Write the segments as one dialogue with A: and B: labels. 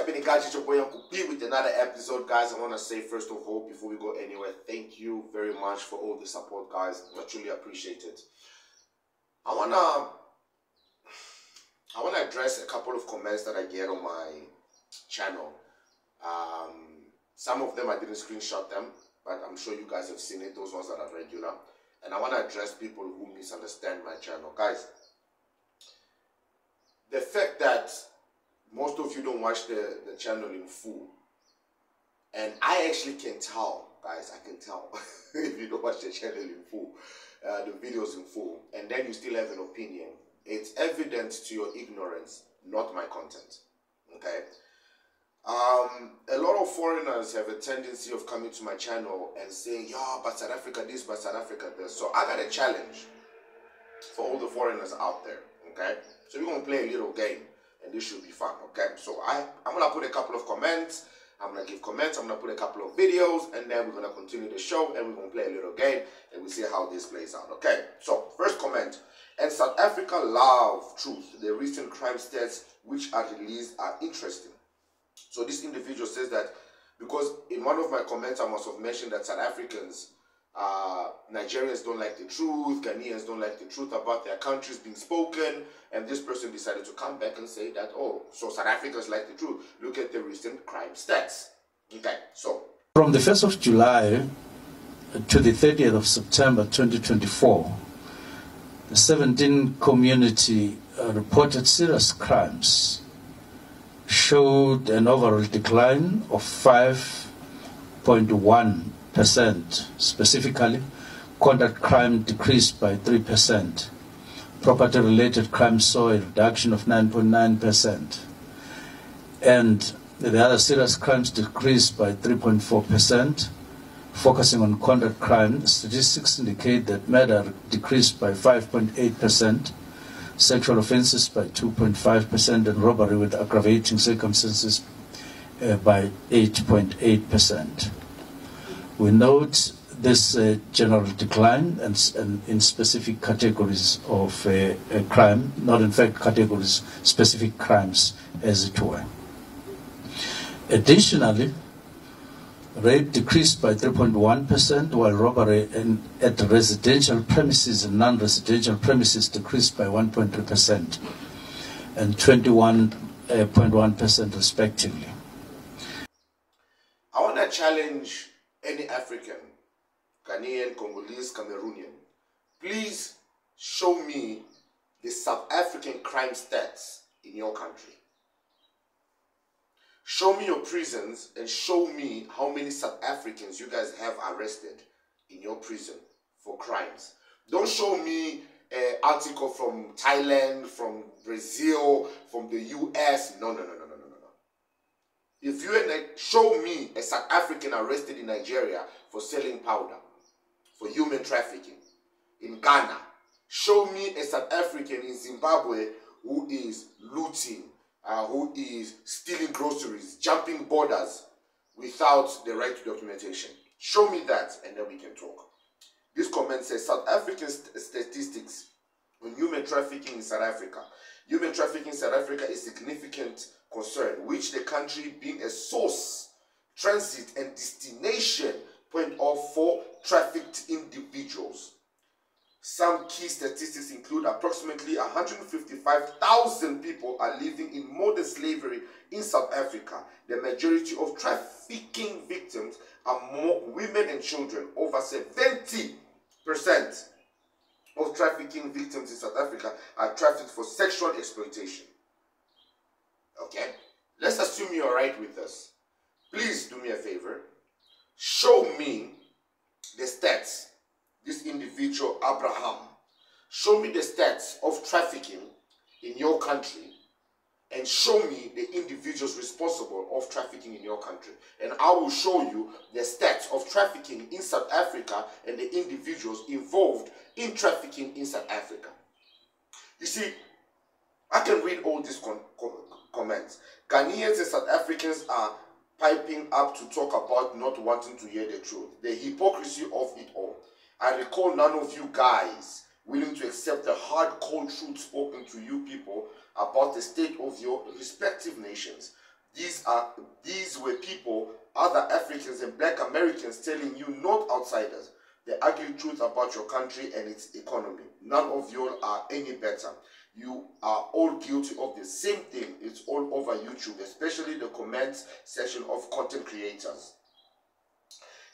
A: happening, guys? It's your boy Uncle B with another episode, guys. I want to say, first of all, before we go anywhere, thank you very much for all the support, guys. I truly appreciate it. I wanna address a couple of comments that I get on my channel. Some of them I didn't screenshot them, but I'm sure you guys have seen it, those ones that are regular. And I want to address people who misunderstand my channel. Guys, the fact that most of you don't watch the channel in full, and I actually can tell, guys, I can tell if you don't watch the channel in full, the videos in full, and then you still have an opinion, it's evident to your ignorance, not my content, okay? A lot of foreigners have a tendency of coming to my channel and saying, yeah, but South Africa this, but South Africa this. So I got a challenge for all the foreigners out there, okay? So we're going to play a little game, and this should be fun, okay? So I'm going to put a couple of comments, I'm going to give comments, I'm going to put a couple of videos, and then we're going to continue the show, and we're going to play a little game, and we'll see how this plays out, okay? So, first comment, and South Africa love truth. The recent crime stats which are released are interesting. So this individual says that because in one of my comments I must have mentioned that South Africans, Nigerians don't like the truth, Ghanaians don't like the truth about their countries being spoken, and this person decided to come back and say that, oh, so South Africans like the truth. Look at the recent crime stats. Okay, so.
B: From the 1st of July to the 30th of September 2024, the 17 community reported serious crimes showed an overall decline of 5.1%. Specifically, conduct crime decreased by 3%. Property-related crime saw a reduction of 9.9%. And the other serious crimes decreased by 3.4%. Focusing on conduct crime, statistics indicate that murder decreased by 5.8%. Sexual offenses by 2.5%, and robbery with aggravating circumstances by 8.8%. We note this general decline and in specific categories of crime, not in fact categories, specific crimes as it were. Additionally, rape decreased by 3.1%, while robbery at residential premises and non-residential premises decreased by 1.3% and 21.1% respectively.
A: I want to challenge any African, Ghanaian, Congolese, Cameroonian. Please show me the South African crime stats in your country. Show me your prisons and show me how many South Africans you guys have arrested in your prison for crimes. Don't show me an article from Thailand, from Brazil, from the US. No. If you show me a South African arrested in Nigeria for selling powder, for human trafficking, in Ghana. Show me a South African in Zimbabwe who is looting, who is stealing groceries, jumping borders without the right to documentation. Show me that, and then we can talk. This comment says, South African statistics on human trafficking in South Africa. Human trafficking in South Africa is a significant concern, which the country being a source, transit, and destination point for trafficked individuals. Some key statistics include approximately 155,000 people are living in modern slavery in South Africa. The majority of trafficking victims are more women and children. Over 70% of trafficking victims in South Africa are trafficked for sexual exploitation. Okay? Let's assume you're right with us. Please do me a favor. Show me the stats. This individual, Abraham, show me the stats of trafficking in your country and show me the individuals responsible of trafficking in your country. And I will show you the stats of trafficking in South Africa and the individuals involved in trafficking in South Africa. You see, I can read all these comments. Ghanaians and South Africans are piping up to talk about not wanting to hear the truth. The hypocrisy of it all. I recall none of you guys willing to accept the hard, cold truth spoken to you people about the state of your respective nations. These were people, other Africans and black Americans, telling you, not outsiders, the ugly truth about your country and its economy. None of you are any better. You are all guilty of the same thing. It's all over YouTube, especially the comments section of content creators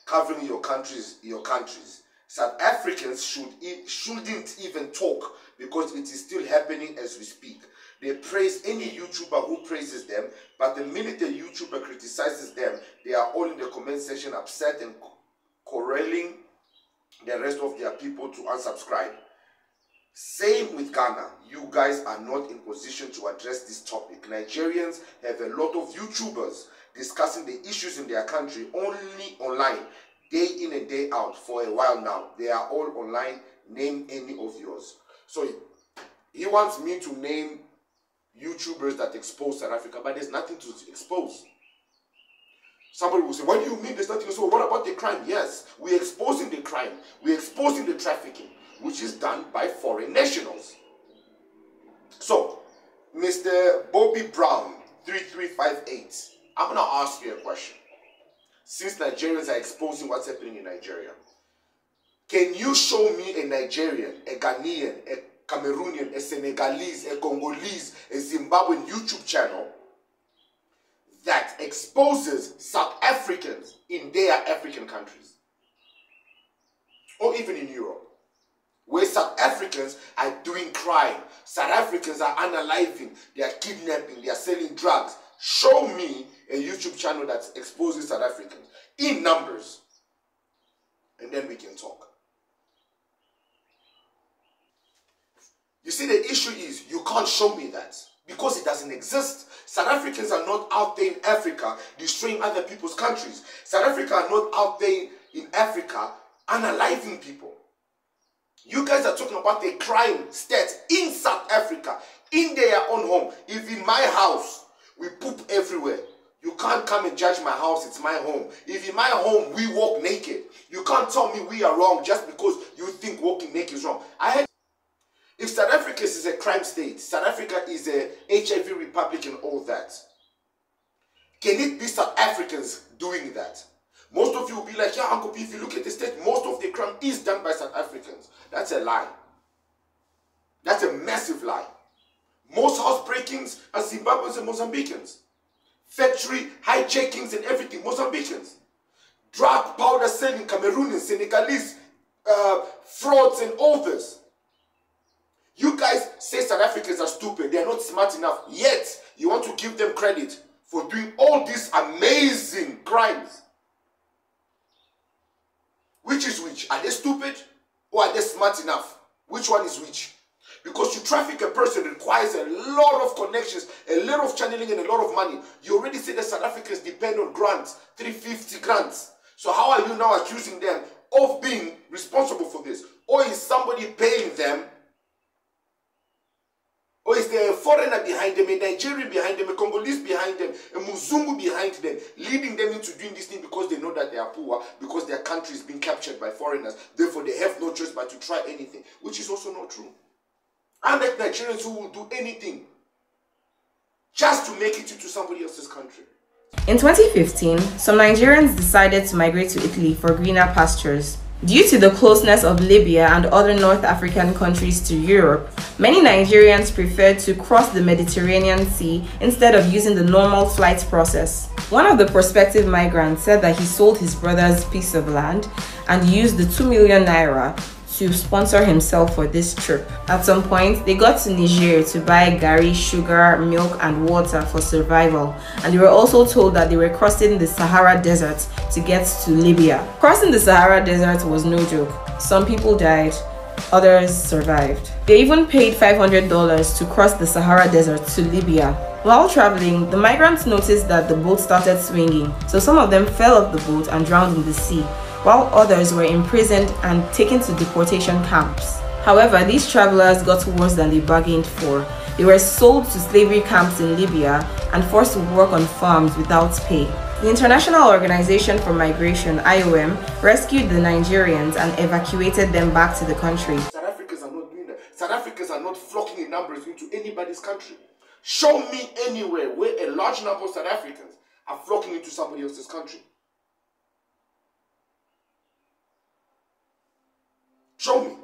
A: covering your countries. South Africans shouldn't even talk because it is still happening as we speak. They praise any YouTuber who praises them, but the minute the YouTuber criticizes them, they are all in the comment section upset and corralling the rest of their people to unsubscribe. Same with Ghana. You guys are not in position to address this topic. Nigerians have a lot of YouTubers discussing the issues in their country only online, day in and day out for a while now. They are all online. Name any of yours. So he wants me to name YouTubers that expose South Africa, but there's nothing to expose. Somebody will say, what do you mean there's nothing to expose? What about the crime? Yes, we're exposing the crime. We're exposing the trafficking, which is done by foreign nationals. So, Mr. Bobby Brown, 3358, I'm going to ask you a question. Since Nigerians are exposing what's happening in Nigeria, can you show me a Nigerian, a Ghanaian, a Cameroonian, a Senegalese, a Congolese, a Zimbabwean YouTube channel that exposes South Africans in their African countries? Or even in Europe, where South Africans are doing crime, South Africans are unaliving, they are kidnapping, they are selling drugs. Show me a YouTube channel that exposes South Africans in numbers, and then we can talk. You see, the issue is you can't show me that because it doesn't exist. South Africans are not out there in Africa destroying other people's countries. South Africa are not out there in Africa unaliving people. You guys are talking about the crime stats in South Africa, in their own home. If in my house, we poop everywhere, you can't come and judge my house, it's my home. If in my home, we walk naked, you can't tell me we are wrong just because you think walking naked is wrong. If South Africa is a crime state, South Africa is a HIV republic and all that, can it be South Africans doing that? Most of you will be like, yeah, Uncle P, if you look at the state, most of the crime is done by South Africans. That's a lie. That's a massive lie. Most house breakings are Zimbabweans and Mozambicans. Factory hijackings and everything, Mozambicans. Drug powder selling, Cameroonians, Senegalese, frauds and all this. You guys say South Africans are stupid, they are not smart enough, yet you want to give them credit for doing all these amazing crimes. Which is which? Are they stupid or are they smart enough? Which one is which? Because to traffic a person requires a lot of connections, a lot of channeling and a lot of money. You already said that South Africans depend on grants, 350 grants. So how are you now accusing them of being responsible for this? Or is somebody paying them? Or is there a foreigner behind them, a Nigerian behind them, a Congolese behind them, a Muzungu behind them, leading them into doing this thing because they know that they are poor, because their country is being captured by foreigners, therefore they have no choice but to try anything, which is also not true. Unlike Nigerians who will do anything just to make it into somebody else's country.
C: In 2015, some Nigerians decided to migrate to Italy for greener pastures. Due to the closeness of Libya and other North African countries to Europe, many Nigerians preferred to cross the Mediterranean Sea instead of using the normal flight process. One of the prospective migrants said that he sold his brother's piece of land and used the 2 million naira to sponsor himself for this trip. At some point, they got to Niger to buy gari, sugar, milk, and water for survival, and they were also told that they were crossing the Sahara Desert to get to Libya. Crossing the Sahara Desert was no joke. Some people died, others survived. They even paid $500 to cross the Sahara Desert to Libya. While traveling, the migrants noticed that the boat started swinging, so some of them fell off the boat and drowned in the sea, while others were imprisoned and taken to deportation camps. However, these travelers got worse than they bargained for. They were sold to slavery camps in Libya and forced to work on farms without pay. The International Organization for Migration, IOM, rescued the Nigerians and evacuated them back to the country.
A: South Africans are not doing that. South Africans are not flocking in numbers into anybody's country. Show me anywhere where a large number of South Africans are flocking into somebody else's country. Show me.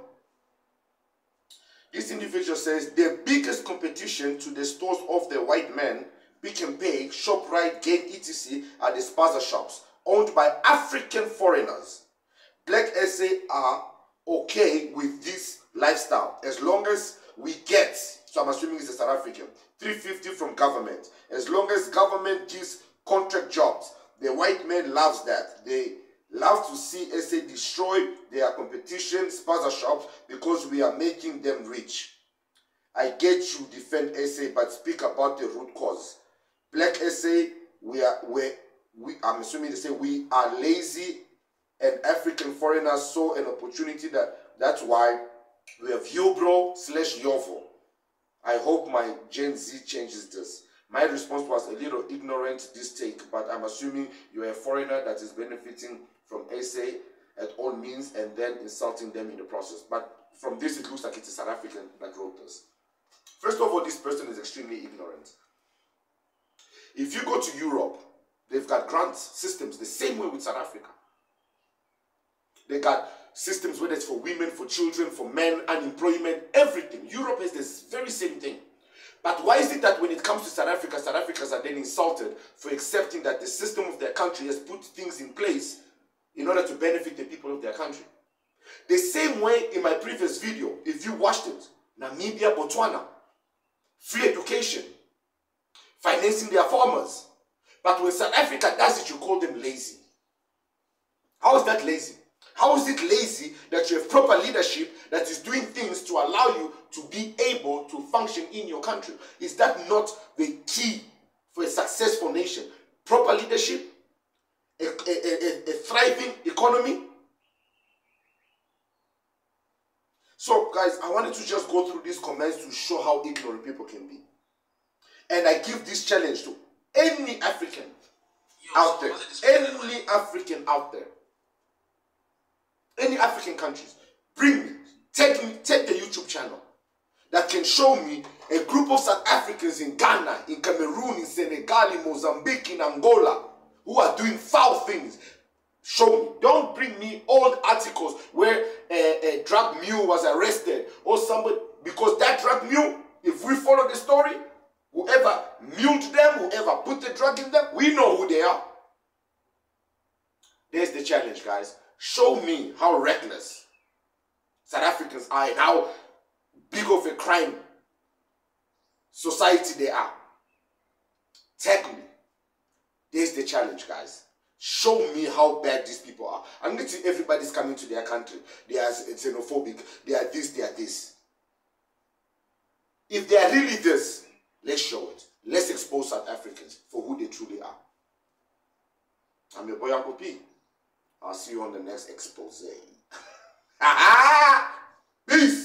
A: This individual says the biggest competition to the stores of the white men, Pick and Pay, ShopRite, Gain, etc. are the spaza shops owned by African foreigners. Black SA are okay with this lifestyle as long as we get, so I'm assuming it's a South African, 350 from government. As long as government gives contract jobs, the white man loves that. They love to see SA destroy their competition, spaza shops, because we are making them rich. I get you defend SA, but speak about the root cause. Black SA, I'm assuming they say we are lazy, and African foreigners saw an opportunity that's why we have Yobro/Yovo. I hope my Gen Z changes this. My response was a little ignorant, this take, but I'm assuming you're a foreigner that is benefiting from SA at all means and then insulting them in the process. But from this, it looks like it's a South African that wrote this. First of all, this person is extremely ignorant. If you go to Europe, they've got grant systems the same way with South Africa. They got systems whether it's for women, for children, for men, unemployment, everything. Europe has this very same thing. But why is it that when it comes to South Africa, South Africans are then insulted for accepting that the system of their country has put things in place in order to benefit the people of their country? The same way in my previous video, if you watched it, Namibia, Botswana, free education, financing their farmers. But when South Africa does it, you call them lazy. How is that lazy? How is it lazy that you have proper leadership that is doing things to allow you to be able to function in your country? Is that not the key for a successful nation? Proper leadership, a thriving economy. So guys, I wanted to just go through these comments to show how ignorant people can be. And I give this challenge to any African out there. Any African out there. Any African countries. Bring me. Take the YouTube channel that can show me a group of South Africans in Ghana, in Cameroon, in Senegal, in Mozambique, in Angola, who are doing foul things. Show me. Don't bring me old articles where a drug mule was arrested or somebody, because that drug mule, if we follow the story, whoever muled them, whoever put the drug in them, we know who they are. There's the challenge, guys. Show me how reckless South Africans are and how big of a crime society they are. Tag me. There's the challenge, guys. Show me how bad these people are. I'm going to see everybody's coming to their country. They are xenophobic. They are this, they are this. If they are really this, let's show it. Let's expose South Africans for who they truly are. I'm your boy Uncle P. I'll see you on the next expose. Peace.